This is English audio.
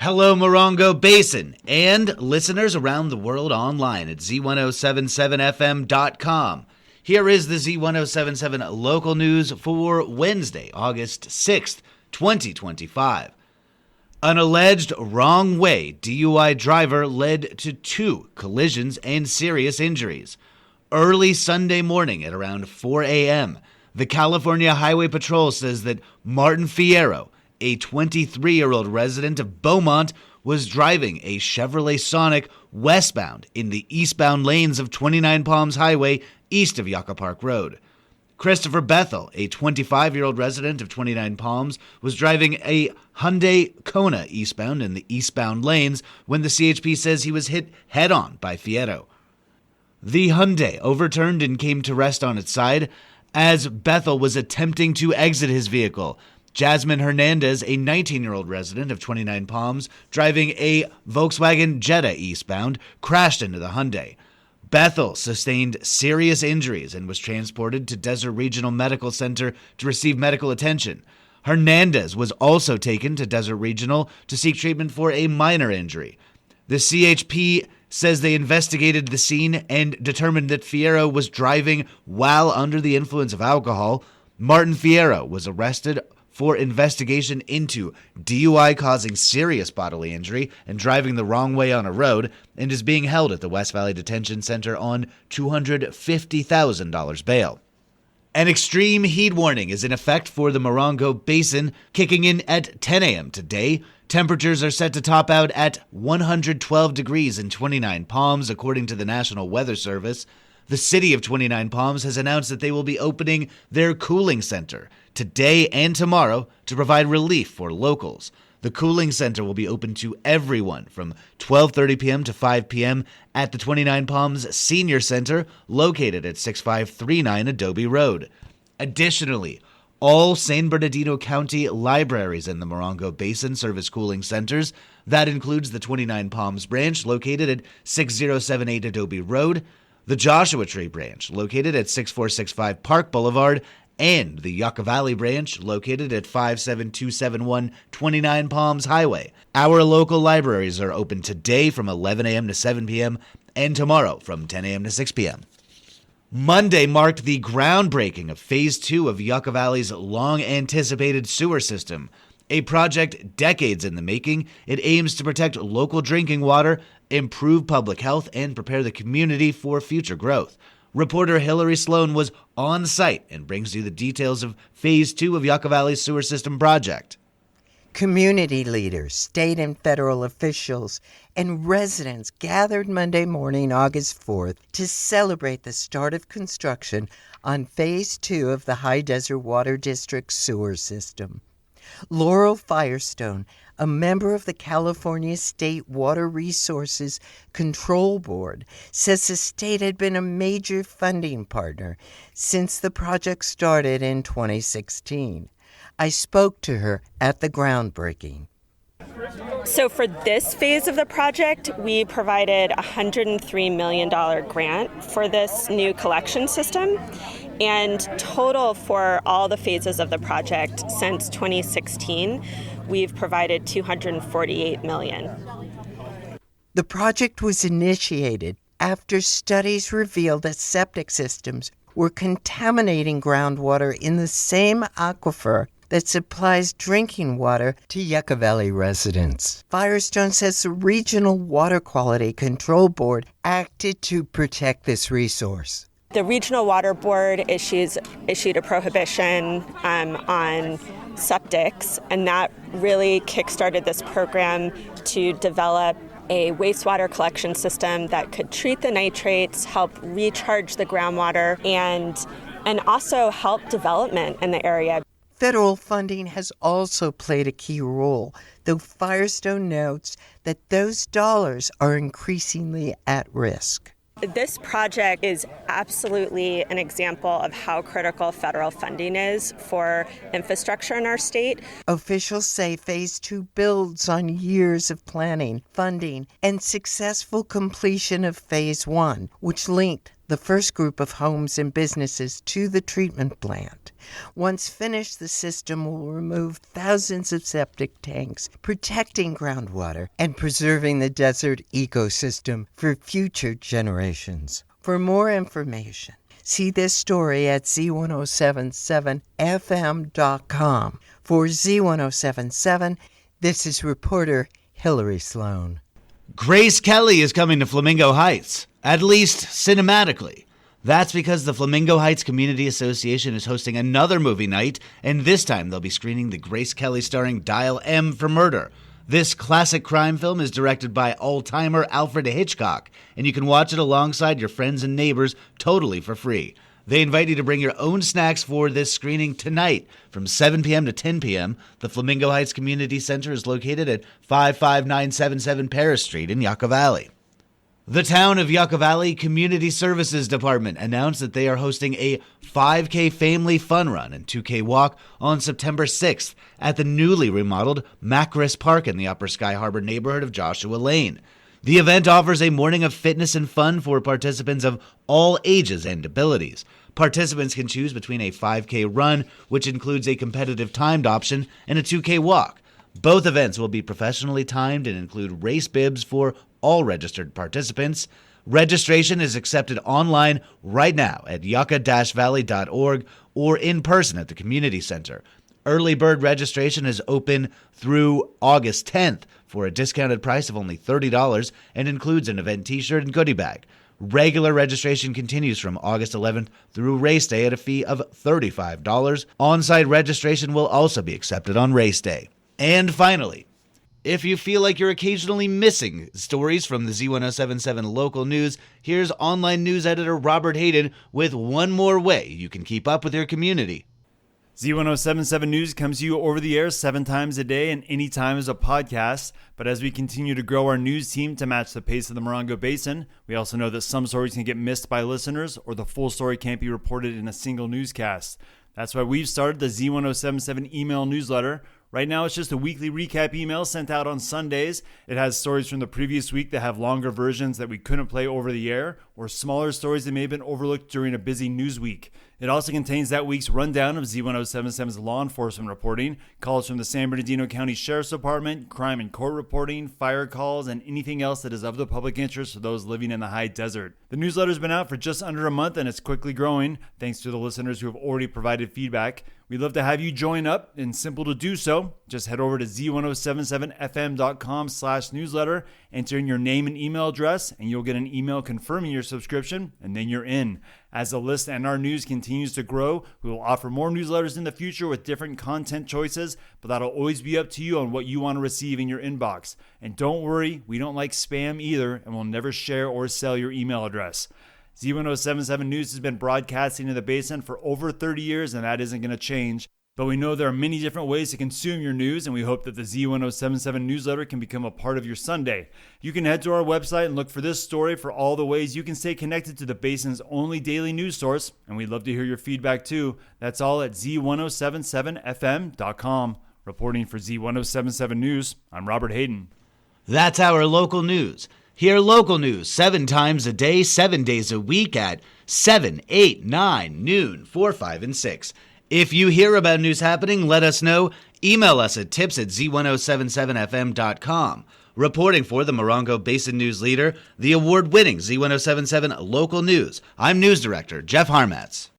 Hello, Morongo Basin, and listeners around the world online at Z107.7 FM.com. Here is the Z107.7 Local News for Wednesday, August 6th, 2025. An alleged wrong-way DUI driver led to 2 collisions and serious injuries. Early Sunday morning at around 4 a.m., the California Highway Patrol says that Martin Fierro, a 23-year-old resident of Beaumont, was driving a Chevrolet Sonic westbound in the eastbound lanes of 29 Palms Highway east of Yucca Park Road. Christopher Bethel, a 25-year-old resident of 29 Palms, was driving a Hyundai Kona eastbound in the eastbound lanes when the CHP says he was hit head-on by Fierro. The Hyundai overturned and came to rest on its side as Bethel was attempting to exit his vehicle. Jasmine Hernandez, a 19-year-old resident of 29 Palms, driving a Volkswagen Jetta eastbound, crashed into the Hyundai. Bethel sustained serious injuries and was transported to Desert Regional Medical Center to receive medical attention. Hernandez was also taken to Desert Regional to seek treatment for a minor injury. The CHP says they investigated the scene and determined that Fierro was driving while under the influence of alcohol. Martin Fierro was arrested for investigation into DUI causing serious bodily injury and driving the wrong way on a road, and is being held at the West Valley Detention Center on $250,000 bail. An extreme heat warning is in effect for the Morongo Basin, kicking in at 10 a.m. today. Temperatures are set to top out at 112 degrees in 29 Palms, according to the National Weather Service. The city of 29 Palms has announced that they will be opening their cooling center today and tomorrow to provide relief for locals. The cooling center will be open to everyone from 12:30 p.m. to 5 p.m. at the 29 Palms Senior Center, located at 6539 Adobe Road. Additionally, all San Bernardino County libraries in the Morongo Basin service cooling centers. That includes the 29 Palms branch, located at 6078 Adobe Road, the Joshua Tree branch, located at 6465 Park Boulevard, and the Yucca Valley branch, located at 57271 29 Palms Highway. Our local libraries are open today from 11 a.m. to 7 p.m. and tomorrow from 10 a.m. to 6 p.m. Monday marked the groundbreaking of Phase 2 of Yucca Valley's long-anticipated sewer system. A project decades in the making, it aims to protect local drinking water, improve public health, and prepare the community for future growth. Reporter Hillary Sloan was on site and brings you the details of Phase 2 of Yucca Valley's sewer system project. Community leaders, state and federal officials, and residents gathered Monday morning, August 4th, to celebrate the start of construction on Phase 2 of the High Desert Water District sewer system. Laurel Firestone, a member of the California State Water Resources Control Board, says the state had been a major funding partner since the project started in 2016. I spoke to her at the groundbreaking. So for this phase of the project, we provided a $103 million grant for this new collection system. And total for all the phases of the project since 2016, we've provided $248 million. The project was initiated after studies revealed that septic systems were contaminating groundwater in the same aquifer that supplies drinking water to Yucca Valley residents. Firestone says the Regional Water Quality Control Board acted to protect this resource. The Regional Water Board issued a prohibition on septics, and that really kickstarted this program to develop a wastewater collection system that could treat the nitrates, help recharge the groundwater, and also help development in the area. Federal funding has also played a key role, though Firestone notes that those dollars are increasingly at risk. This project is absolutely an example of how critical federal funding is for infrastructure in our state. Officials say Phase 2 builds on years of planning, funding, and successful completion of Phase 1, which linked the first group of homes and businesses to the treatment plant. Once finished, the system will remove thousands of septic tanks, protecting groundwater and preserving the desert ecosystem for future generations. For more information, see this story at Z107.7 FM.com. For Z107.7, this is reporter Hillary Sloan. Grace Kelly is coming to Flamingo Heights, at least cinematically. That's because the Flamingo Heights Community Association is hosting another movie night, and this time they'll be screening the Grace Kelly starring Dial M for Murder. This classic crime film is directed by all-timer Alfred Hitchcock, and you can watch it alongside your friends and neighbors totally for free. They invite you to bring your own snacks for this screening tonight from 7 p.m. to 10 p.m. The Flamingo Heights Community Center is located at 55977 Paris Street in Yucca Valley. The Town of Yucca Valley Community Services Department announced that they are hosting a 5K family fun run and 2K walk on September 6th at the newly remodeled Macris Park in the Upper Sky Harbor neighborhood of Joshua Lane. The event offers a morning of fitness and fun for participants of all ages and abilities. Participants can choose between a 5K run, which includes a competitive timed option, and a 2K walk. Both events will be professionally timed and include race bibs for all registered participants. Registration is accepted online right now at yucca-valley.org or in person at the community center. Early bird registration is open through August 10th for a discounted price of only $30 and includes an event t-shirt and goodie bag. Regular registration continues from August 11th through race day at a fee of $35. On-site registration will also be accepted on race day. And finally, if you feel like you're occasionally missing stories from the Z107.7 Local News, here's online news editor Robert Hayden with one more way you can keep up with your community. Z107.7 News comes to you over the air 7 times a day and anytime as a podcast. But as we continue to grow our news team to match the pace of the Morongo Basin, we also know that some stories can get missed by listeners or the full story can't be reported in a single newscast. That's why we've started the Z107.7 email newsletter. Right now, it's just a weekly recap email sent out on Sundays. It has stories from the previous week that have longer versions that we couldn't play over the air, or smaller stories that may have been overlooked during a busy news week. It also contains that week's rundown of Z107.7's law enforcement reporting, calls from the San Bernardino County Sheriff's Department, crime and court reporting, fire calls, and anything else that is of the public interest for those living in the high desert. The newsletter's been out for just under a month and it's quickly growing, thanks to the listeners who have already provided feedback. We'd love to have you join up, and simple to do so. Just head over to z107.7fm.com/newsletter, enter in your name and email address, and you'll get an email confirming your subscription, and then you're in. As the list and our news continues to grow, we will offer more newsletters in the future with different content choices, but that'll always be up to you on what you want to receive in your inbox. And don't worry, we don't like spam either, and we'll never share or sell your email address. Z107.7 News has been broadcasting in the Basin for over 30 years, and that isn't going to change. But we know there are many different ways to consume your news, and we hope that the Z107.7 newsletter can become a part of your Sunday. You can head to our website and look for this story for all the ways you can stay connected to the Basin's only daily news source, and we'd love to hear your feedback too. That's all at Z107.7fm.com. Reporting for Z107.7 News, I'm Robert Hayden. That's our local news. Hear local news 7 times a day, 7 days a week at 7, 8, 9, noon, 4, 5, and 6. If you hear about news happening, let us know. Email us at tips@z107.7fm.com. Reporting for the Morongo Basin News Leader, the award-winning Z107.7 Local News, I'm News Director Jeff Harmatz.